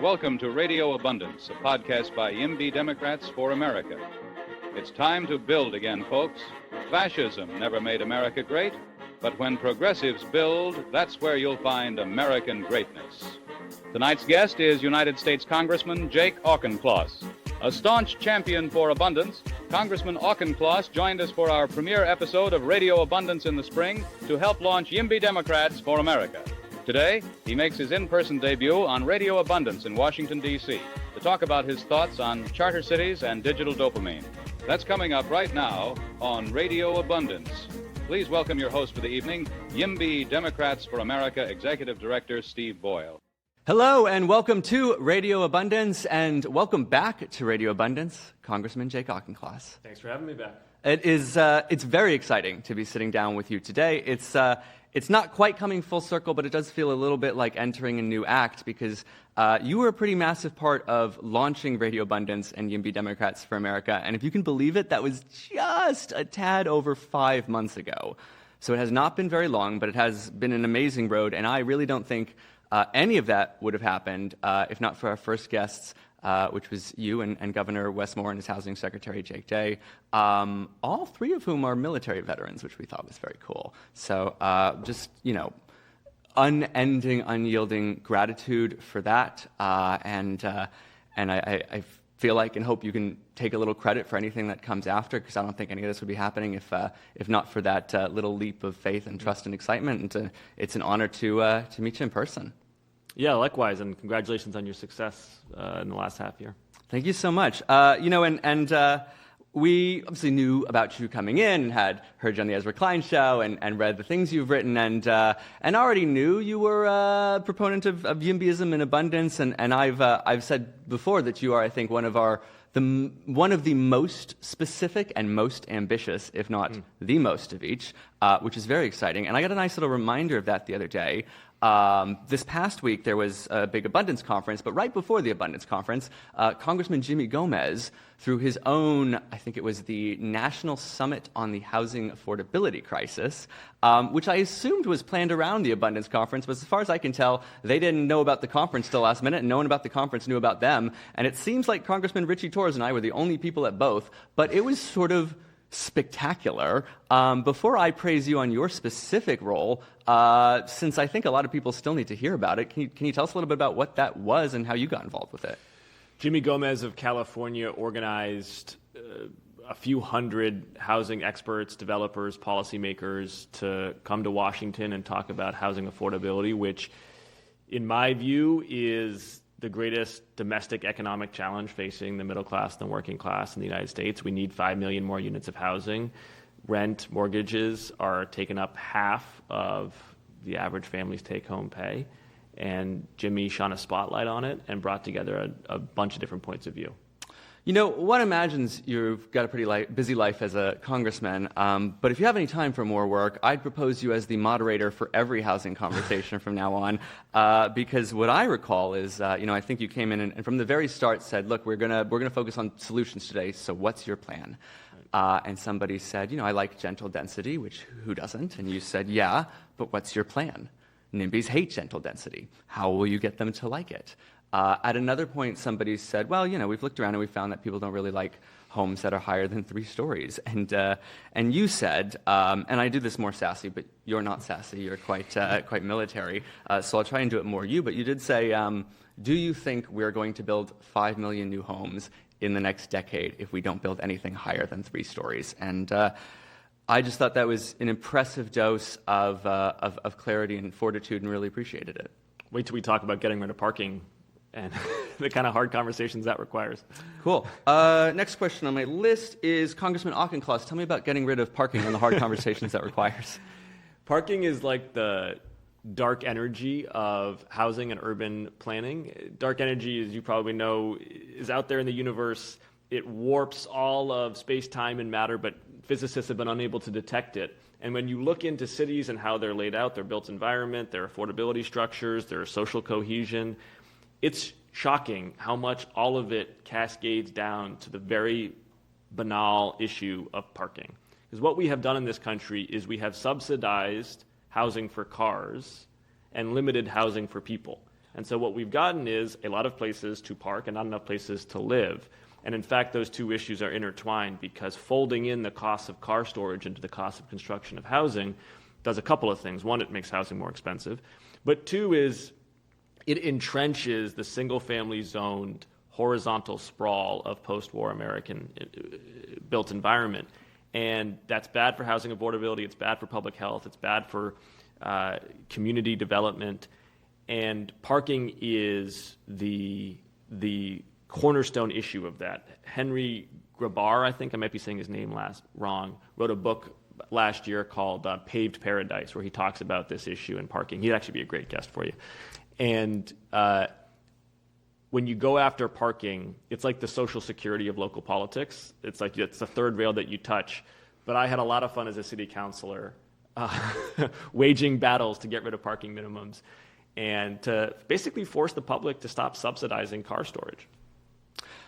welcome to Radio Abundance, a podcast by YIMBY Democrats for America. It's time to build again, folks. Fascism never made America great, but when progressives build, that's where you'll find American greatness. Tonight's guest is United States Congressman Jake Auchincloss. A staunch champion for abundance, Congressman Auchincloss joined us for our premiere episode of Radio Abundance in the spring to help launch YIMBY Democrats for America. Today, he makes his in-person debut on Radio Abundance in Washington, D.C. to talk about his thoughts on charter cities and digital dopamine. That's coming up right now on Radio Abundance. Please welcome your host for the evening, YIMBY Democrats for America Executive Director Steve Boyle. Hello and welcome to Radio Abundance, and welcome back to Radio Abundance, Congressman Jake Auchincloss. Thanks for having me back. It's very exciting to be sitting down with you today. It's not quite coming full circle, but it does feel a little bit like entering a new act because you were a pretty massive part of launching Radio Abundance and YIMBY Democrats for America. And if you can believe it, that was just a tad over 5 months ago. So it has not been very long, but it has been an amazing road. And I really don't think any of that would have happened if not for our first guests, which was you and Governor Wes Moore and his Housing Secretary, Jake Day, all three of whom are military veterans, which we thought was very cool. So unending, unyielding gratitude for that. And I feel like and hope you can take a little credit for anything that comes after, because I don't think any of this would be happening if not for that little leap of faith and trust and excitement. And it's an honor to meet you in person. Yeah, likewise, and congratulations on your success in the last half year. Thank you so much. We obviously knew about you coming in and had heard you on the Ezra Klein show and read the things you've written and already knew you were a proponent of YIMBYism and abundance. And I've said before that you are, I think, one of the most specific and most ambitious, if not the most of each, which is very exciting. And I got a nice little reminder of that the other day. This past week, there was a big abundance conference, but right before the abundance conference, Congressman Jimmy Gomez, through his own, I think it was the National Summit on the Housing Affordability Crisis, which I assumed was planned around the abundance conference, but as far as I can tell, they didn't know about the conference till last minute, and no one about the conference knew about them. And it seems like Congressman Richie Torres and I were the only people at both, but it was sort of spectacular. Before I praise you on your specific role, since I think a lot of people still need to hear about it, can you tell us a little bit about what that was and how you got involved with it? Jimmy Gomez of California organized a few hundred housing experts, developers, policymakers to come to Washington and talk about housing affordability, which, in my view, is the greatest domestic economic challenge facing the middle class and the working class in the United States. We need 5 million more units of housing. Rent, mortgages are taking up half of the average family's take-home pay. And Jimmy shone a spotlight on it and brought together a bunch of different points of view. You know, one imagines you've got a pretty busy life as a congressman, but if you have any time for more work, I'd propose you as the moderator for every housing conversation from now on, because what I recall is, I think you came in and from the very start said, look, we're gonna focus on solutions today, so what's your plan? And somebody said, I like gentle density, which who doesn't? And you said, yeah, but what's your plan? NIMBYs hate gentle density. How will you get them to like it? At another point, somebody said, well, we've looked around and we found that people don't really like homes that are higher than 3 stories. And you said, and I do this more sassy, but you're not sassy. You're quite military. So I'll try and do it more you. But you did say, do you think we're going to build 5 million new homes in the next decade if we don't build anything higher than 3 stories? And I just thought that was an impressive dose of clarity and fortitude, and really appreciated it. Wait till we talk about getting rid of parking and the kind of hard conversations that requires. Cool. Next question on my list is Congressman Auchincloss. Tell me about getting rid of parking and the hard conversations that requires. Parking is like the dark energy of housing and urban planning. Dark energy, as you probably know, is out there in the universe. It warps all of space, time, and matter, but physicists have been unable to detect it. And when you look into cities and how they're laid out, their built environment, their affordability structures, their social cohesion, it's shocking how much all of it cascades down to the very banal issue of parking. Because what we have done in this country is we have subsidized housing for cars and limited housing for people. And so what we've gotten is a lot of places to park and not enough places to live. And in fact, those two issues are intertwined because folding in the cost of car storage into the cost of construction of housing does a couple of things. One, it makes housing more expensive. But two is it entrenches the single-family zoned horizontal sprawl of post-war American built environment. And that's bad for housing affordability, it's bad for public health, it's bad for community development. And parking is the cornerstone issue of that. Henry Grabar, I think I might be saying his name wrong, wrote a book last year called Paved Paradise, where he talks about this issue in parking. He'd actually be a great guest for you. And when you go after parking, it's like the Social Security of local politics. It's like it's the third rail that you touch. But I had a lot of fun as a city councilor waging battles to get rid of parking minimums and to basically force the public to stop subsidizing car storage.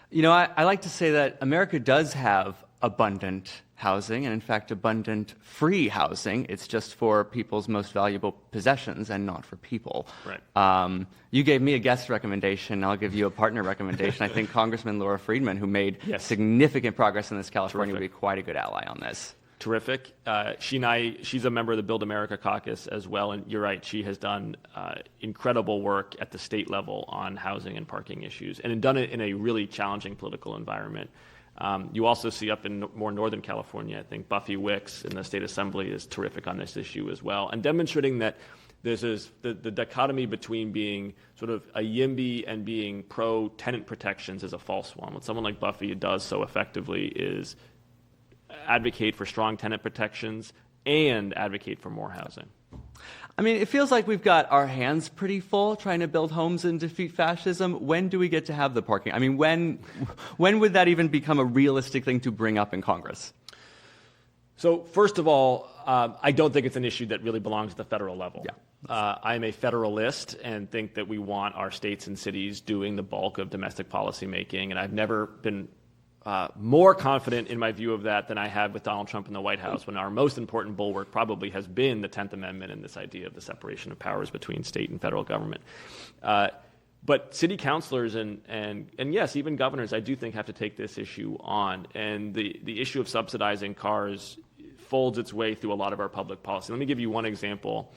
You know, I like to say that America does have abundant housing, and in fact, abundant free housing. It's just for people's most valuable possessions and not for people. Right. You gave me a guest recommendation. I'll give you a partner recommendation. I think Congressman Laura Friedman, who made significant progress in this California, would be quite a good ally on this. Terrific. She's a member of the Build America Caucus as well, and you're right, she has done incredible work at the state level on housing and parking issues, and done it in a really challenging political environment. You also see up in more northern California, I think Buffy Wicks in the state assembly is terrific on this issue as well, and demonstrating that there's the dichotomy between being sort of a YIMBY and being pro-tenant protections is a false one. What someone like Buffy does so effectively is advocate for strong tenant protections and advocate for more housing. I mean, it feels like we've got our hands pretty full trying to build homes and defeat fascism. When do we get to have the parking? I mean, when would that even become a realistic thing to bring up in Congress? So first of all, I don't think it's an issue that really belongs at the federal level. Yeah. I'm a federalist and think that we want our states and cities doing the bulk of domestic policy making, and I've never been more confident in my view of that than I have with Donald Trump in the White House, when our most important bulwark probably has been the 10th Amendment and this idea of the separation of powers between state and federal government. But city councilors and yes, even governors, I do think have to take this issue on. And the issue of subsidizing cars folds its way through a lot of our public policy. Let me give you one example.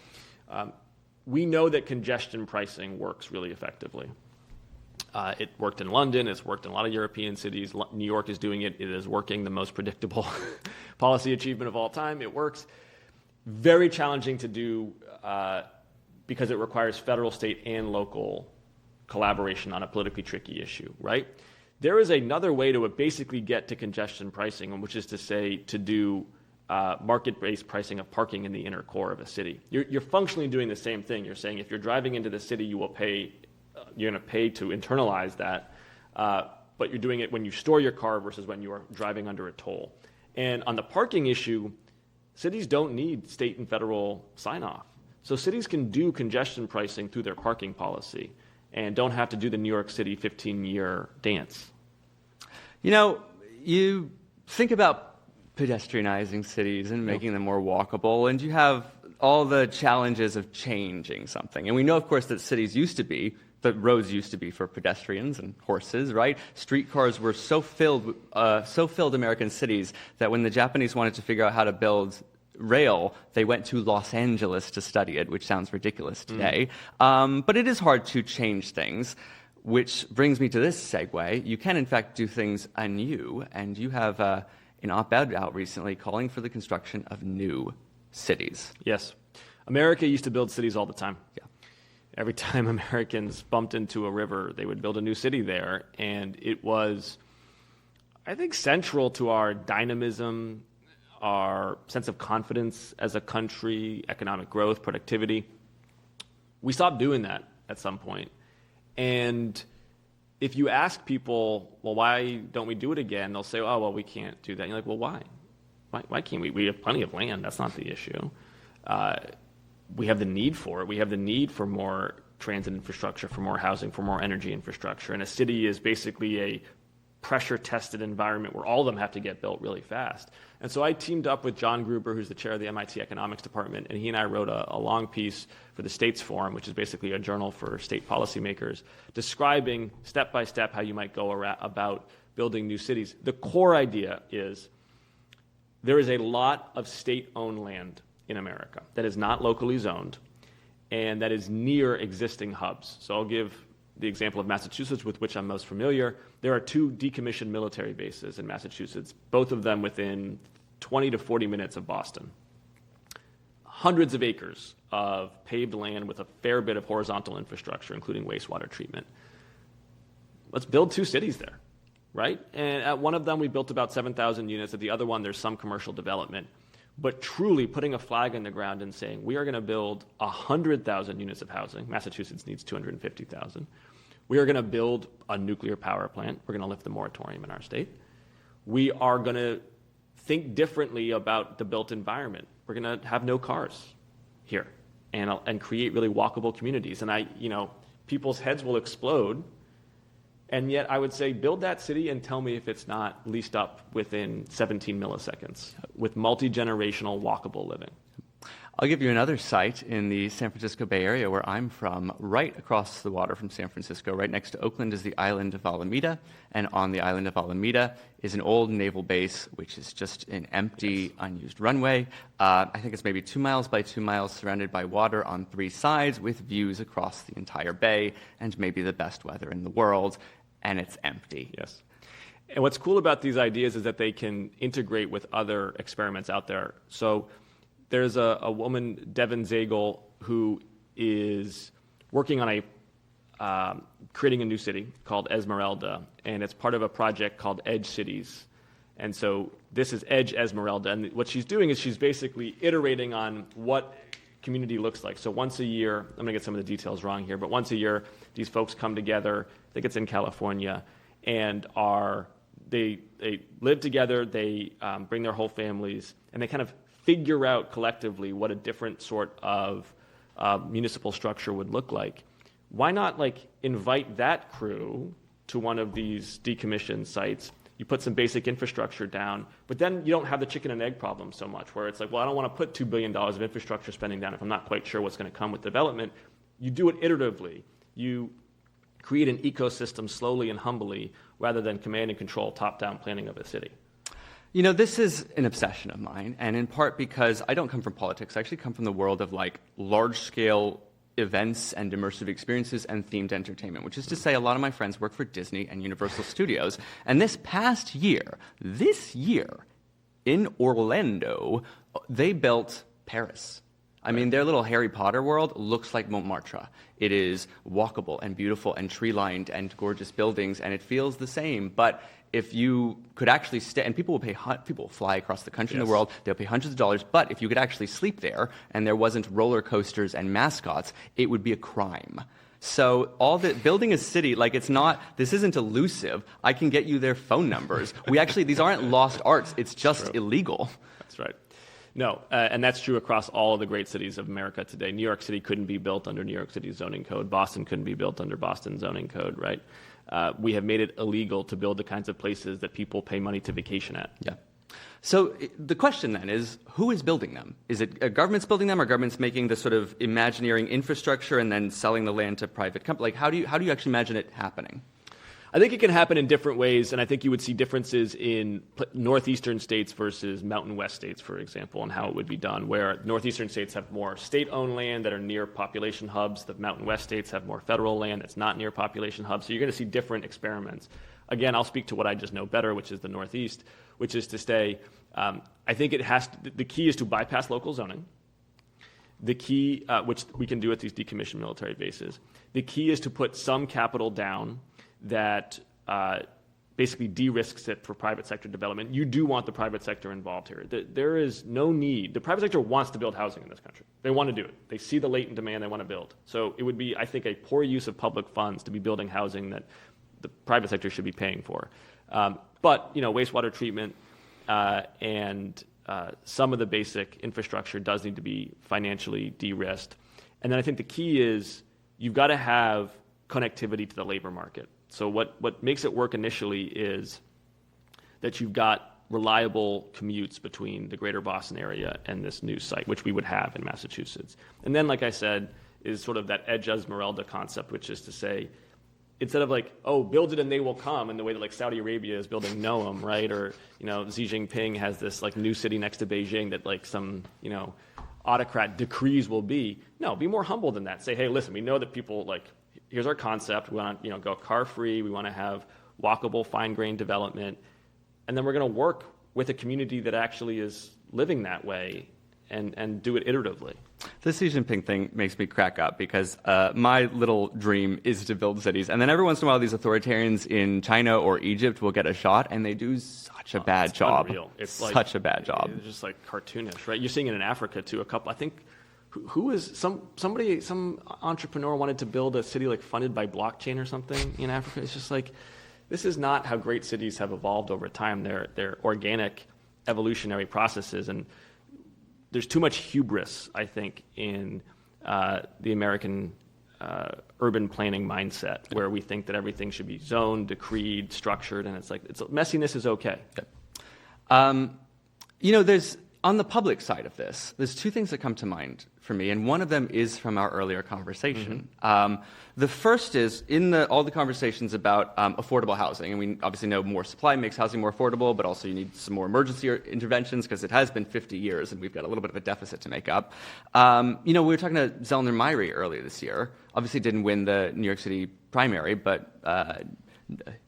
We know that congestion pricing works really effectively. It worked in London. It's worked in a lot of European cities. New York is doing it. It is working, the most predictable policy achievement of all time. It works. Very challenging to do because it requires federal, state, and local collaboration on a politically tricky issue, right? There is another way to basically get to congestion pricing, which is to say to do market-based pricing of parking in the inner core of a city. You're functionally doing the same thing. You're saying if you're driving into the city, you will pay. You're going to pay to internalize that, but you're doing it when you store your car versus when you are driving under a toll. And on the parking issue, cities don't need state and federal sign-off. So cities can do congestion pricing through their parking policy and don't have to do the New York City 15-year dance. You know, you think about pedestrianizing cities and making them more walkable, and you have all the challenges of changing something. And we know, of course, that cities used to be, the roads used to be for pedestrians and horses, right? Streetcars were so filled American cities that when the Japanese wanted to figure out how to build rail, they went to Los Angeles to study it, which sounds ridiculous today. But it is hard to change things, which brings me to this segue. You can, in fact, do things anew, and you have an op-ed out recently calling for the construction of new cities. Yes. America used to build cities all the time. Yeah. Every time Americans bumped into a river, they would build a new city there. And it was, I think, central to our dynamism, our sense of confidence as a country, economic growth, productivity. We stopped doing that at some point. And if you ask people, well, why don't we do it again? They'll say, oh, well, we can't do that. And you're like, well, why? Why can't we? We have plenty of land. That's not the issue. We have the need for it. We have the need for more transit infrastructure, for more housing, for more energy infrastructure. And a city is basically pressure-tested environment where all of them have to get built really fast. And so I teamed up with John Gruber, who's the chair of the MIT Economics Department, and he and I wrote a long piece for the States Forum, which is basically a journal for state policymakers, describing step-by-step how you might go about building new cities. The core idea is there is a lot of state-owned land in America that is not locally zoned and that is near existing hubs. So I'll give the example of Massachusetts, with which I'm most familiar. There are 2 decommissioned military bases in Massachusetts, both of them within 20 to 40 minutes of Boston. Hundreds of acres of paved land with a fair bit of horizontal infrastructure, including wastewater treatment. Let's build 2 cities there, right? And at one of them, we built about 7,000 units. At the other one, there's some commercial development. But truly putting a flag in the ground and saying, we are going to build 100,000 units of housing. Massachusetts needs 250,000. We are going to build a nuclear power plant. We're going to lift the moratorium in our state. We are going to think differently about the built environment. We're going to have no cars here and create really walkable communities. And people's heads will explode. And yet I would say build that city and tell me if it's not leased up within 17 milliseconds with multi-generational walkable living. I'll give you another site in the San Francisco Bay Area where I'm from. Right across the water from San Francisco, right next to Oakland, is the island of Alameda. And on the island of Alameda is an old naval base, which is just an empty, unused runway. I think it's maybe 2 miles by 2 miles, surrounded by water on 3 sides, with views across the entire bay, and maybe the best weather in the world. And it's empty. Yes. And what's cool about these ideas is that they can integrate with other experiments out there. So there's a woman, Devin Zagel, who is working on creating a new city called Esmeralda, and it's part of a project called Edge Cities. And so this is Edge Esmeralda, and what she's doing is she's basically iterating on what community looks like. So once a year, I'm going to get some of the details wrong here, but once a year, these folks come together, I think it's in California, and they live together, they bring their whole families, and they kind of figure out collectively what a different sort of municipal structure would look like. Why not invite that crew to one of these decommissioned sites? You put some basic infrastructure down, but then you don't have the chicken and egg problem so much, where it's like, well, I don't want to put $2 billion of infrastructure spending down if I'm not quite sure what's going to come with development. You do it iteratively. You create an ecosystem slowly and humbly, rather than command and control top-down planning of a city. This is an obsession of mine, and in part because I don't come from politics. I actually come from the world of large-scale events and immersive experiences and themed entertainment, which is to say a lot of my friends work for Disney and Universal Studios. And this year, in Orlando, they built Paris. I mean, their little Harry Potter world looks like Montmartre. It is walkable and beautiful and tree-lined and gorgeous buildings, and it feels the same. But if you could actually stay, and people will fly across the country and the world, they'll pay hundreds of dollars, but if you could actually sleep there and there wasn't roller coasters and mascots, it would be a crime. So building a city, this isn't elusive. I can get you their phone numbers. These aren't lost arts. It's just illegal. That's right. No, and that's true across all of the great cities of America today. New York City couldn't be built under New York City's zoning code. Boston couldn't be built under Boston's zoning code, right? We have made it illegal to build the kinds of places that people pay money to vacation at. Yeah. So the question then is, who is building them? Is it governments building them, or governments making the sort of imagineering infrastructure and then selling the land to private companies? How do you actually imagine it happening? I think it can happen in different ways, and I think you would see differences in northeastern states versus mountain west states, for example, and how it would be done, where northeastern states have more state-owned land that are near population hubs. The mountain west states have more federal land that's not near population hubs. So you're going to see different experiments. Again, I'll speak to what I just know better, which is the Northeast, which is to say, I think the key is to bypass local zoning. The key, which we can do at these decommissioned military bases, the key is to put some capital down that basically de-risks it for private sector development. You do want the private sector involved here. There is no need. The private sector wants to build housing in this country. They want to do it. They see the latent demand they want to build. So it would be, I think, a poor use of public funds to be building housing that the private sector should be paying for. But wastewater treatment and some of the basic infrastructure does need to be financially de-risked. And then I think the key is you've got to have connectivity to the labor market. So what makes it work initially is that you've got reliable commutes between the greater Boston area and this new site, which we would have in Massachusetts. And then, like I said, is sort of that Edge Esmeralda concept, which is to say, instead of like, oh, build it and they will come, in the way that like Saudi Arabia is building Noam, right? Or, Xi Jinping has this like new city next to Beijing that like some, autocrat decrees will be. No, be more humble than that. Say, hey, listen, we know that people like, here's our concept. We want to, go car free. We want to have walkable, fine-grained development. And then we're going to work with a community that actually is living that way and do it iteratively. The Xi Jinping thing makes me crack up because my little dream is to build cities. And then every once in a while, these authoritarians in China or Egypt will get a shot, and they do such a bad job. Unreal. It's such a bad job. It's just like cartoonish, right? You're seeing it in Africa, too. I think, some entrepreneur wanted to build a city like funded by blockchain or something in Africa. It's just like, this is not how great cities have evolved over time. They're organic, evolutionary processes, and there's too much hubris, I think, in the American urban planning mindset, where we think that everything should be zoned, decreed, structured, and messiness is okay. There's on the public side of this, there's two things that come to mind for me, and one of them is from our earlier conversation. Mm-hmm. The first is in all the conversations about affordable housing, and we obviously know more supply makes housing more affordable, but also you need some more emergency interventions because it has been 50 years and we've got a little bit of a deficit to make up. We were talking to Zellner Myrie earlier this year. Obviously didn't win the New York City primary, but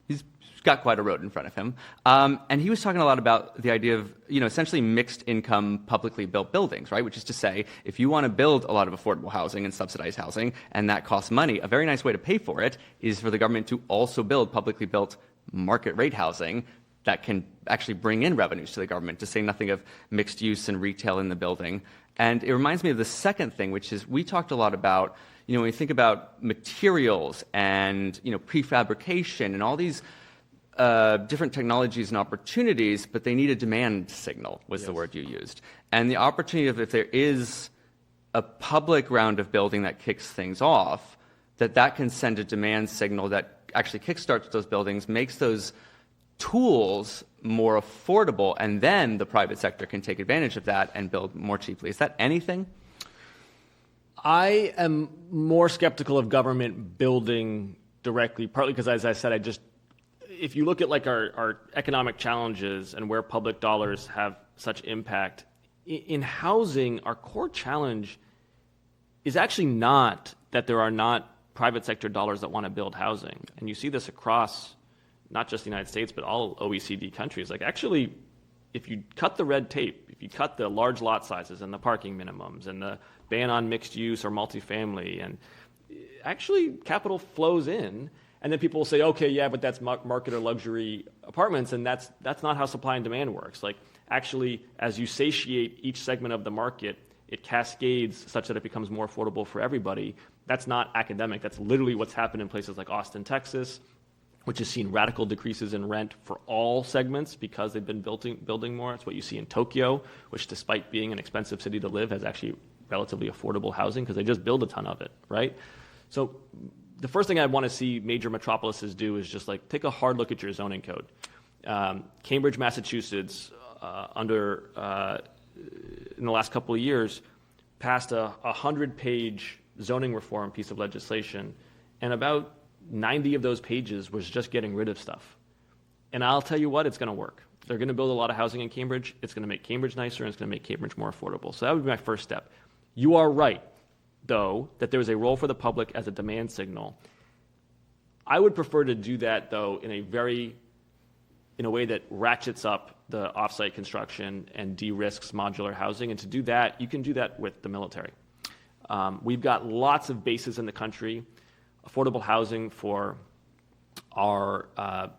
he's got quite a road in front of him. And he was talking a lot about the idea of, essentially mixed income publicly built buildings, right? Which is to say, if you want to build a lot of affordable housing and subsidized housing, and that costs money, a very nice way to pay for it is for the government to also build publicly built market rate housing that can actually bring in revenues to the government, to say nothing of mixed use and retail in the building. And it reminds me of the second thing, which is we talked a lot about, when you think about materials and, prefabrication and all these different technologies and opportunities, but they need a demand signal, was yes. the word you used. And the opportunity of if there is a public round of building that kicks things off, that can send a demand signal that actually kickstarts those buildings, makes those tools more affordable, and then the private sector can take advantage of that and build more cheaply. Is that anything? I am more skeptical of government building directly, partly because, as I said, if you look at like our economic challenges and where public dollars have such impact, in housing, our core challenge is actually not that there are not private sector dollars that want to build housing. And you see this across not just the United States, but all OECD countries. Like actually, if you cut the red tape, if you cut the large lot sizes and the parking minimums and the ban on mixed use or multifamily, and actually capital flows in. And then people will say, okay, yeah, but that's market or luxury apartments, and that's not how supply and demand works. Like, actually, as you satiate each segment of the market, it cascades such that it becomes more affordable for everybody. That's not academic. That's literally what's happened in places like Austin, Texas, which has seen radical decreases in rent for all segments because they've been building more. It's what you see in Tokyo, which, despite being an expensive city to live, has actually relatively affordable housing because they just build a ton of it, right? So the first thing I want to see major metropolises do is just like take a hard look at your zoning code. Cambridge, Massachusetts, in the last couple of years, passed a 100-page zoning reform piece of legislation, and about 90 of those pages was just getting rid of stuff. And I'll tell you what, it's going to work. They're going to build a lot of housing in Cambridge. It's going to make Cambridge nicer, and it's going to make Cambridge more affordable. So that would be my first step. You are right, though, that there is a role for the public as a demand signal. I would prefer to do that, though, in a way that ratchets up the offsite construction and de-risks modular housing. And to do that, you can do that with the military. We've got lots of bases in the country. Affordable housing for our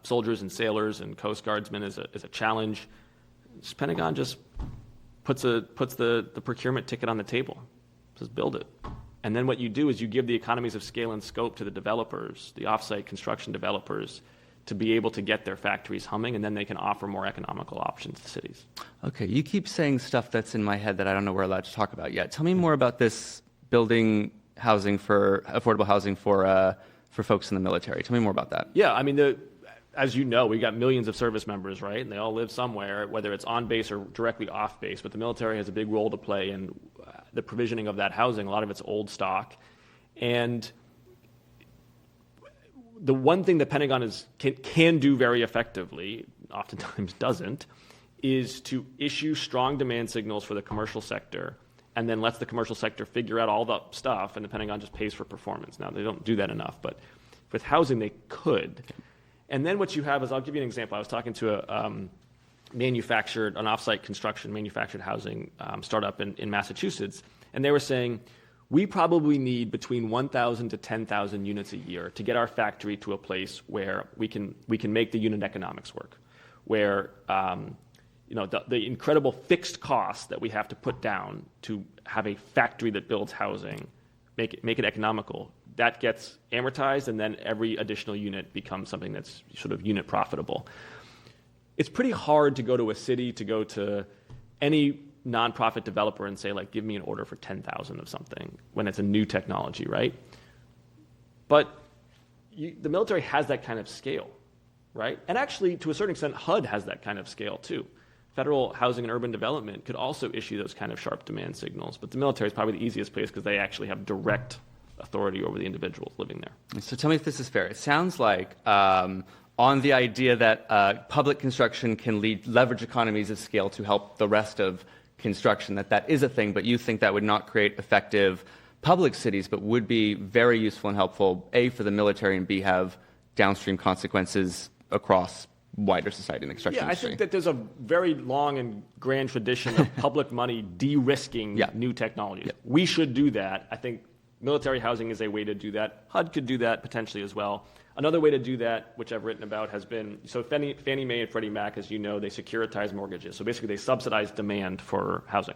soldiers and sailors and Coast Guardsmen is a challenge. The Pentagon just puts the procurement ticket on the table. Just build it. And then what you do is you give the economies of scale and scope to the developers, the offsite construction developers, to be able to get their factories humming, and then they can offer more economical options to cities. Okay, you keep saying stuff that's in my head that I don't know we're allowed to talk about yet. Tell me more about this building housing for affordable housing for for folks in the military. Tell me more about that. Yeah, I mean, as you know, we got millions of service members, right? And they all live somewhere, whether it's on base or directly off base. But the military has a big role to play in the provisioning of that housing. A lot of it's old stock. And the one thing the Pentagon can do very effectively, oftentimes doesn't, is to issue strong demand signals for the commercial sector and then lets the commercial sector figure out all the stuff, and the Pentagon just pays for performance. Now, they don't do that enough, but with housing, they could. And then what you have is, I'll give you an example. I was talking to an off-site construction manufactured housing startup in Massachusetts, and they were saying, we probably need between 1,000 to 10,000 units a year to get our factory to a place where we can make the unit economics work, where the incredible fixed costs that we have to put down to have a factory that builds housing, make it economical, that gets amortized, and then every additional unit becomes something that's sort of unit profitable. It's pretty hard to go to a city, to go to any nonprofit developer and say, like, give me an order for 10,000 of something when it's a new technology, right? But the military has that kind of scale, right? And actually, to a certain extent, HUD has that kind of scale too. Federal Housing and Urban Development could also issue those kind of sharp demand signals, but the military is probably the easiest place because they actually have direct authority over the individuals living there. So tell me if this is fair. It sounds like on the idea that public construction can leverage economies of scale to help the rest of construction, that is a thing, but you think that would not create effective public cities, but would be very useful and helpful, A, for the military, and B, have downstream consequences across wider society and the construction industry. I think that there's a very long and grand tradition of public money de-risking new technologies. We should do that. I think military housing is a way to do that. HUD could do that potentially as well. Another way to do that, which I've written about, has been, so Fannie Mae and Freddie Mac, as you know, they securitize mortgages. So basically they subsidize demand for housing.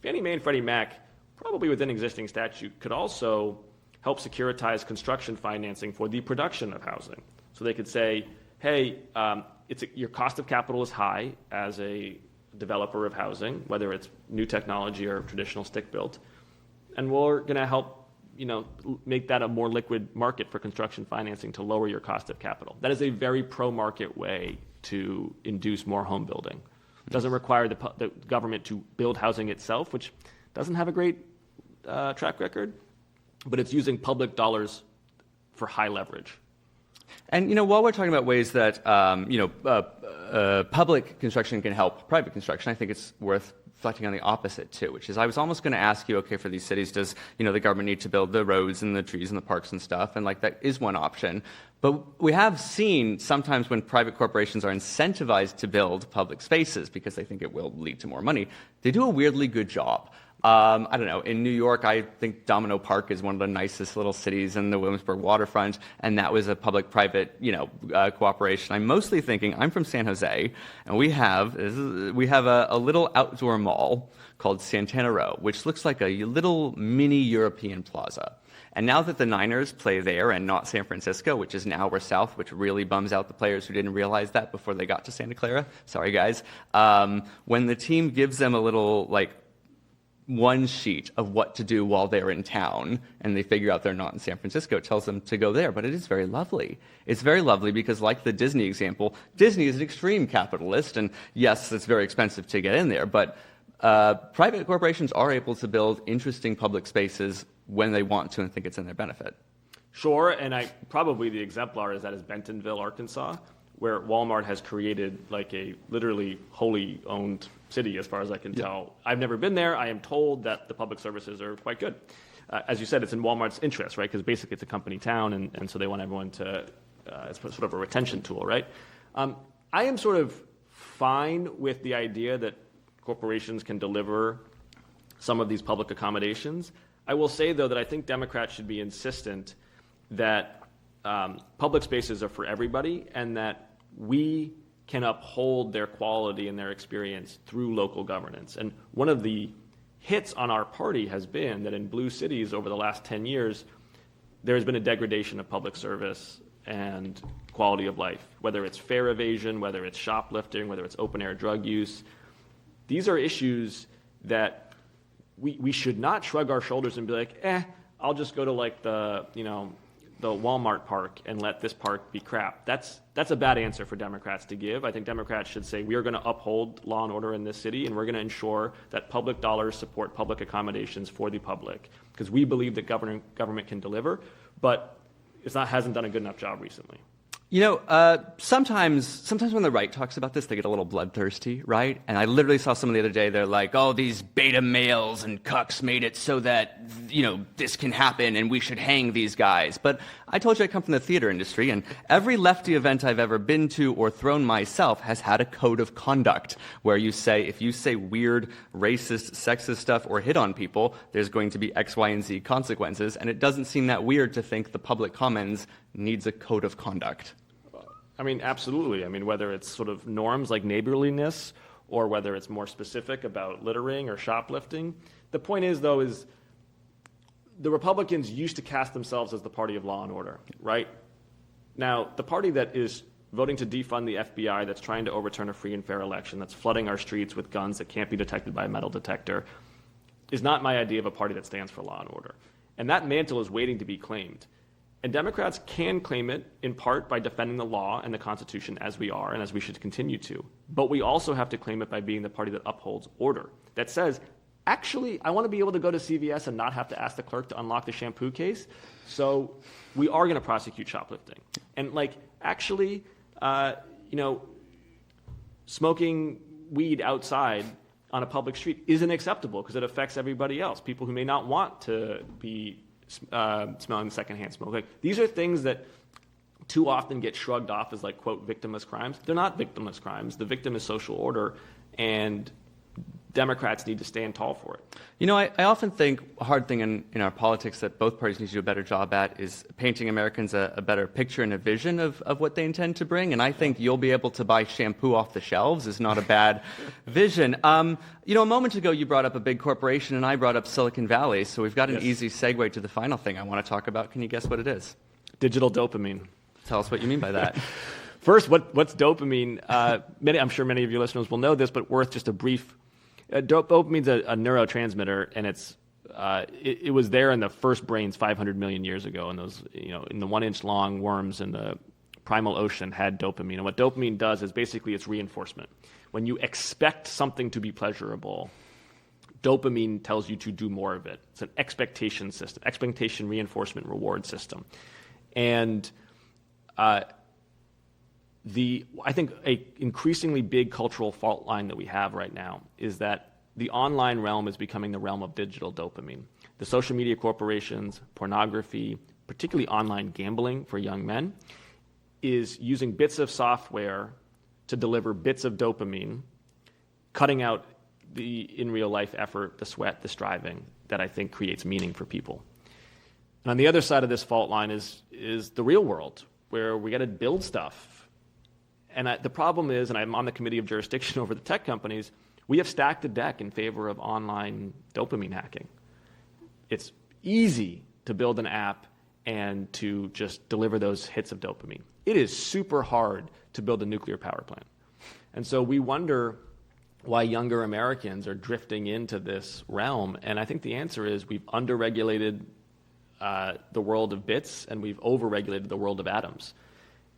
Fannie Mae and Freddie Mac, probably within existing statute, could also help securitize construction financing for the production of housing. So they could say, hey, your cost of capital is high as a developer of housing, whether it's new technology or traditional stick-built, and we're going to help make that a more liquid market for construction financing to lower your cost of capital. That is a very pro-market way to induce more home building. It doesn't require the government to build housing itself, which doesn't have a great track record, but it's using public dollars for high leverage. And while we're talking about ways that public construction can help private construction, I think it's worth reflecting on the opposite too, which is I was almost going to ask you, okay, for these cities, does the government need to build the roads and the trees and the parks and stuff? And that is one option. But we have seen sometimes when private corporations are incentivized to build public spaces because they think it will lead to more money, they do a weirdly good job. I don't know. In New York, I think Domino Park is one of the nicest little cities in the Williamsburg waterfront, and that was a public-private, cooperation. I'm mostly thinking, I'm from San Jose, and we have a little outdoor mall called Santana Row, which looks like a little mini European plaza. And now that the Niners play there and not San Francisco, which is now we're south, which really bums out the players who didn't realize that before they got to Santa Clara. Sorry, guys. When the team gives them a little, one sheet of what to do while they're in town, and they figure out they're not in San Francisco, it tells them to go there. But it is very lovely. It's very lovely because, like the Disney example, Disney is an extreme capitalist, and yes, it's very expensive to get in there, but private corporations are able to build interesting public spaces when they want to and think it's in their benefit. Sure, and probably the exemplar is Bentonville, Arkansas, where Walmart has created a literally wholly owned city, as far as I can tell. I've never been there. I am told that the public services are quite good. As you said, it's in Walmart's interest, right? Because basically it's a company town, and so they want everyone to, it's sort of a retention tool, right? I am sort of fine with the idea that corporations can deliver some of these public accommodations. I will say, though, that I think Democrats should be insistent that public spaces are for everybody, and that we can uphold their quality and their experience through local governance. And one of the hits on our party has been that in blue cities over the last 10 years, there's been a degradation of public service and quality of life, whether it's fare evasion, whether it's shoplifting, whether it's open-air drug use. These are issues that we should not shrug our shoulders and be like, I'll just go to the Walmart park and let this park be crap. That's a bad answer for Democrats to give. I think Democrats should say we are going to uphold law and order in this city, and we're going to ensure that public dollars support public accommodations for the public, because we believe that government can deliver, but hasn't done a good enough job recently. You know, sometimes when the right talks about this, they get a little bloodthirsty, right? And I literally saw someone the other day, they're like, oh, these beta males and cucks made it so that, you know, this can happen and we should hang these guys. But I told you I come from the theater industry, and every lefty event I've ever been to or thrown myself has had a code of conduct where you say, if you say weird, racist, sexist stuff or hit on people, there's going to be X, Y, and Z consequences. And it doesn't seem that weird to think the public commons needs a code of conduct. I mean, absolutely. I mean, whether it's sort of norms like neighborliness or whether it's more specific about littering or shoplifting. The point is, though, is the Republicans used to cast themselves as the party of law and order, right? Now, the party that is voting to defund the FBI, that's trying to overturn a free and fair election, that's flooding our streets with guns that can't be detected by a metal detector, is not my idea of a party that stands for law and order. And that mantle is waiting to be claimed. And Democrats can claim it in part by defending the law and the Constitution as we are and as we should continue to. But we also have to claim it by being the party that upholds order, that says, actually, I want to be able to go to CVS and not have to ask the clerk to unlock the shampoo case. So we are going to prosecute shoplifting. And actually, smoking weed outside on a public street isn't acceptable because it affects everybody else, people who may not want to be smelling secondhand smoke. These are things that too often get shrugged off as quote, victimless crimes. They're not victimless crimes. The victim is social order, and Democrats need to stand tall for it. You know, I often think a hard thing in our politics that both parties need to do a better job at is painting Americans a better picture and a vision of what they intend to bring. And I think you'll be able to buy shampoo off the shelves is not a bad vision. You know, a moment ago you brought up a big corporation and I brought up Silicon Valley. So we've got an easy segue to the final thing I want to talk about. Can you guess what it is? Digital dopamine. Tell us what you mean by that. First, what's dopamine? I'm sure many of your listeners will know this, but worth just a brief. Dopamine's a neurotransmitter, and it was there in the first brains 500 million years ago, and those in the 1-inch long worms in the primal ocean had dopamine. And what dopamine does is basically it's reinforcement. When you expect something to be pleasurable, dopamine tells you to do more of it. It's an expectation system, expectation reinforcement reward system, and I think an increasingly big cultural fault line that we have right now is that the online realm is becoming the realm of digital dopamine. The social media corporations, pornography, particularly online gambling for young men, is using bits of software to deliver bits of dopamine, cutting out the in real life effort, the sweat, the striving that I think creates meaning for people. And on the other side of this fault line is the real world, where we got to build stuff. And the problem is, and I'm on the committee of jurisdiction over the tech companies, we have stacked the deck in favor of online dopamine hacking. It's easy to build an app and to just deliver those hits of dopamine. It is super hard to build a nuclear power plant. And so we wonder why younger Americans are drifting into this realm. And I think the answer is we've underregulated the world of bits and we've overregulated the world of atoms.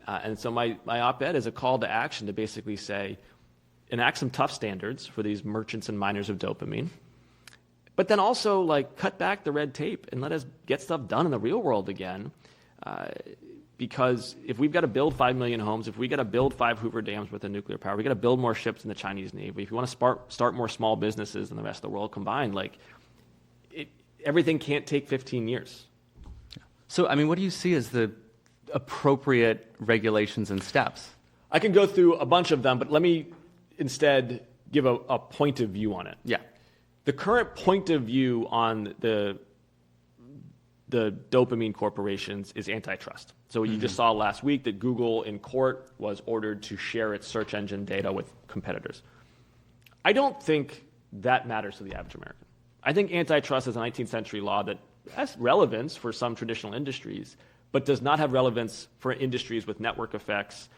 And so my op-ed is a call to action to basically say, enact some tough standards for these merchants and miners of dopamine, but then also cut back the red tape and let us get stuff done in the real world again. Because if we've got to build 5 million homes, if we've got to build 5 Hoover dams with a nuclear power, we've got to build more ships in the Chinese Navy, if you want to start more small businesses than the rest of the world combined, everything can't take 15 years. So, I mean, what do you see as the appropriate regulations and steps? I can go through a bunch of them, but let me instead give a point of view on it. Yeah. The current point of view on the dopamine corporations is antitrust. So you just saw last week that Google in court was ordered to share its search engine data with competitors. I don't think that matters to the average American. I think antitrust is a 19th century law that has relevance for some traditional industries, but does not have relevance for industries with network effects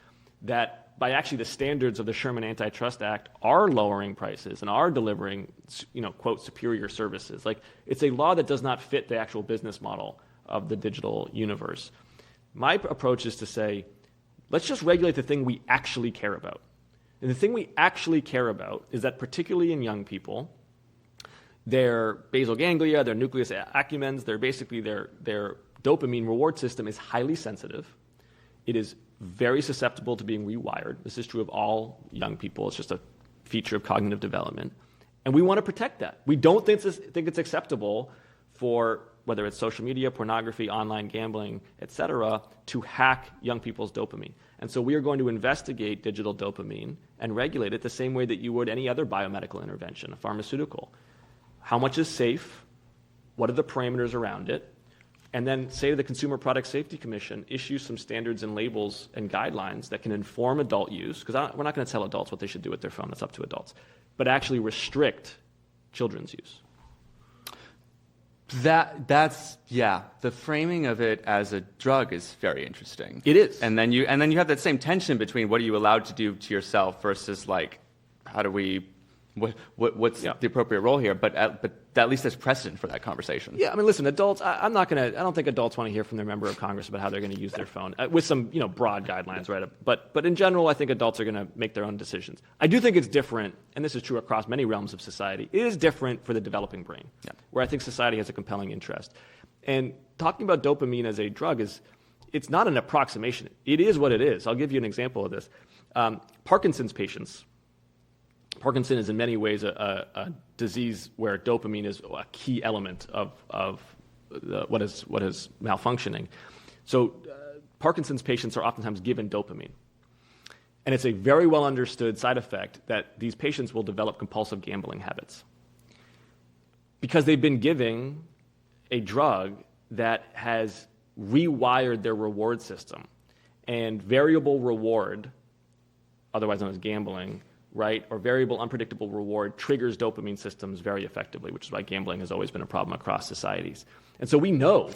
that, by actually the standards of the Sherman Antitrust Act, are lowering prices and are delivering, quote, superior services. It's a law that does not fit the actual business model of the digital universe. My approach is to say, let's just regulate the thing we actually care about. And the thing we actually care about is that particularly in young people, their basal ganglia, their nucleus accumbens, their dopamine reward system is highly sensitive. It is very susceptible to being rewired. This is true of all young people. It's just a feature of cognitive development. And we want to protect that. We don't think it's acceptable for, whether it's social media, pornography, online gambling, etc., to hack young people's dopamine. And so we are going to investigate digital dopamine and regulate it the same way that you would any other biomedical intervention, a pharmaceutical. How much is safe? What are the parameters around it? And then say to the Consumer Product Safety Commission, issue some standards and labels and guidelines that can inform adult use, because we're not going to tell adults what they should do with their phone. That's up to adults. But actually restrict children's use. That's the framing of it as a drug is very interesting. It is. And then you have that same tension between what are you allowed to do to yourself versus like how do we what's the appropriate role here, but at least there's precedent for that conversation. Yeah, I mean, listen, adults. I don't think adults want to hear from their member of Congress about how they're going to use their phone with some broad guidelines, right? But in general, I think adults are going to make their own decisions. I do think it's different, and this is true across many realms of society. It is different for the developing brain, where I think society has a compelling interest. And talking about dopamine as a drug it's not an approximation. It is what it is. I'll give you an example of this. Parkinson's patients. Parkinson is in many ways a disease where dopamine is a key element of what is malfunctioning. So Parkinson's patients are oftentimes given dopamine. And it's a very well understood side effect that these patients will develop compulsive gambling habits because they've been giving a drug that has rewired their reward system. And variable reward, otherwise known as gambling, right, or variable unpredictable reward triggers dopamine systems very effectively, which is why gambling has always been a problem across societies. And so we know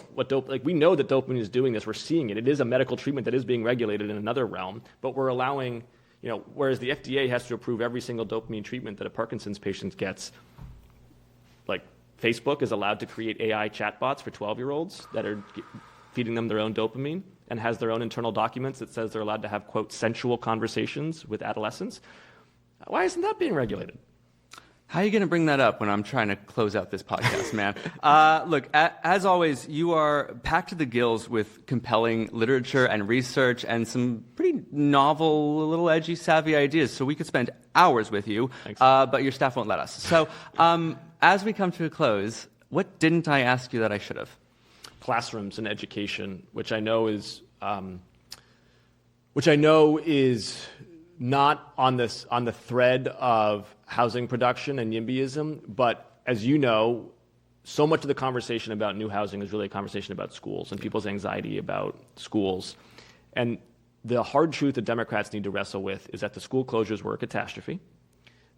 we know that dopamine is doing this. We're seeing it. It is a medical treatment that is being regulated in another realm, but we're allowing, whereas the FDA has to approve every single dopamine treatment that a Parkinson's patient gets, like Facebook is allowed to create AI chatbots for 12-year-olds that are feeding them their own dopamine and has their own internal documents that says they're allowed to have, quote, sensual conversations with adolescents. Why isn't that being regulated? How are you going to bring that up when I'm trying to close out this podcast, man? Look, as always, you are packed to the gills with compelling literature and research and some pretty novel, a little edgy, savvy ideas. So we could spend hours with you, but your staff won't let us. So as we come to a close, what didn't I ask you that I should have? Classrooms and education, which I know is not on the thread of housing production and NIMBYism, but as you know, so much of the conversation about new housing is really a conversation about schools and people's anxiety about schools. And the hard truth that Democrats need to wrestle with is that the school closures were a catastrophe.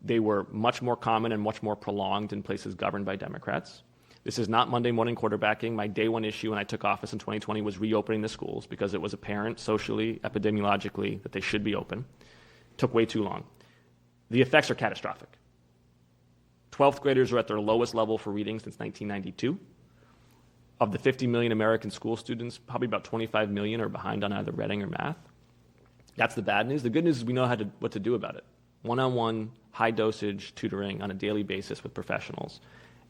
They were much more common and much more prolonged in places governed by Democrats. This is not Monday morning quarterbacking. My day one issue when I took office in 2020 was reopening the schools because it was apparent socially, epidemiologically, that they should be open. Took way too long. The effects are catastrophic. 12th graders are at their lowest level for reading since 1992. Of the 50 million American school students, probably about 25 million are behind on either reading or math. That's the bad news. The good news is we know what to do about it. One-on-one, high-dosage tutoring on a daily basis with professionals.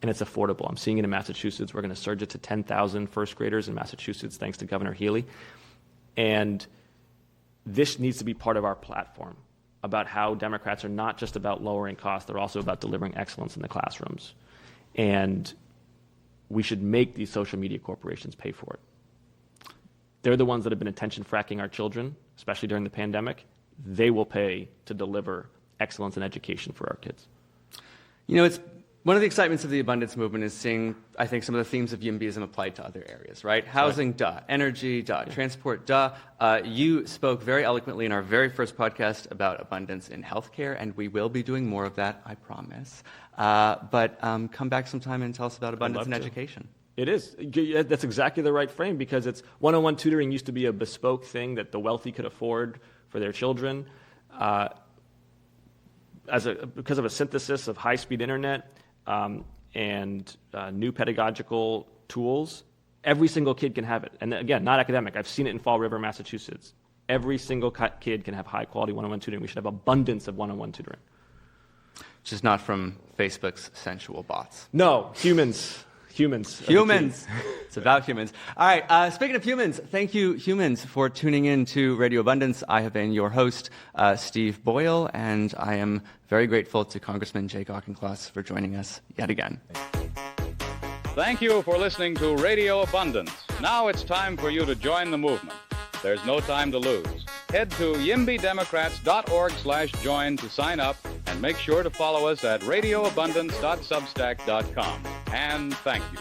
And it's affordable. I'm seeing it in Massachusetts. We're going to surge it to 10,000 first graders in Massachusetts thanks to Governor Healy. And this needs to be part of our platform about how Democrats are not just about lowering costs, they're also about delivering excellence in the classrooms. And we should make these social media corporations pay for it. They're the ones that have been attention fracking our children, especially during the pandemic. They will pay to deliver excellence in education for our kids. It's one of the excitements of the abundance movement is seeing, I think, some of the themes of YIMBYism applied to other areas, right? Housing, duh. Energy, duh. Transport, duh. You spoke very eloquently in our very first podcast about abundance in healthcare, and we will be doing more of that, I promise. But come back sometime and tell us about abundance in education. It is. That's exactly the right frame because it's one-on-one tutoring used to be a bespoke thing that the wealthy could afford for their children. Because of a synthesis of high-speed internet, and new pedagogical tools, every single kid can have it. And again, not academic. I've seen it in Fall River, Massachusetts. Every single kid can have high-quality one-on-one tutoring. We should have abundance of one-on-one tutoring. Just not from Facebook's sensual bots. No, humans. Humans. It's about humans. All right, speaking of humans, thank you, humans, for tuning in to Radio Abundance. I have been your host, Steve Boyle, and I am very grateful to Congressman Jake Auchincloss for joining us yet again. Thank you for listening to Radio Abundance. Now it's time for you to join the movement. There's no time to lose. Head to yimbydemocrats.org/join to sign up, and make sure to follow us at radioabundance.substack.com. And thank you.